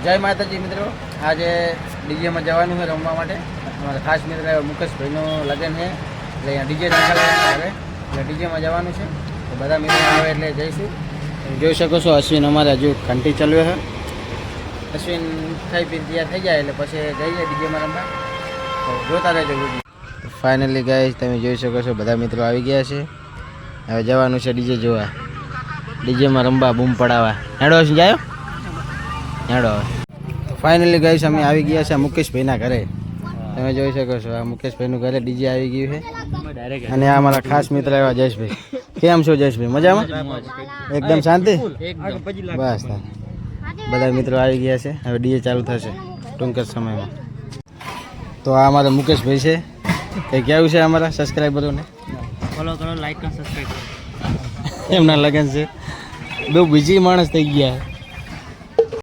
જય માતાજી મિત્રો, આજે ડીજેમાં જવાનું છે રમવા માટે. અમારા ખાસ મિત્ર મુકેશભાઈનું લગ્ન છે, એટલે અહીંયા ડીજે નીકળવાનું આવે, એટલે ડીજેમાં જવાનું છે. તો બધા મિત્રો આવે એટલે જઈશું. જોઈ શકો છો અશ્વિન અમારે હજુ ઘંટી ચલાવે છે. અશ્વિન ખાઈ પી તૈયાર થઈ જાય એટલે પછી જઈએ ડીજેમાં રમવા. તો જોતા રહેજો. ફાઇનલી ગાઈસ તમે જોઈ શકો છો બધા મિત્રો આવી ગયા છે. હવે જવાનું છે ડીજે જોવા, ડીજેમાં રમવા, બૂમ પડાવવા. હેડો અશ્વિન જાયો હેડો. હવે ફાઇનલી ગાઈસ અમે આવી ગયા છે મુકેશભાઈના ઘરે. તમે જોઈ શકો છો આ મુકેશભાઈનું ઘરે ડીજે આવી ગયું છે. અને આ અમારા ખાસ મિત્ર એવા જયેશભાઈ. કેમ છો જયેશભાઈ? મજામાં? એકદમ શાંતિ? બસ બધા મિત્રો આવી ગયા છે. હવે ડીજે ચાલુ થશે ટૂંક જ સમયમાં. તો આ અમારા મુકેશભાઈ છે. કંઈ કેવું છે અમારા સબસ્ક્રાઈબરોને? ફોલો કરો, લાઈક કરો, સબસ્ક્રાઈબ કરો. એમના લગન છે. બહુ બીજી માણસ થઈ ગયા.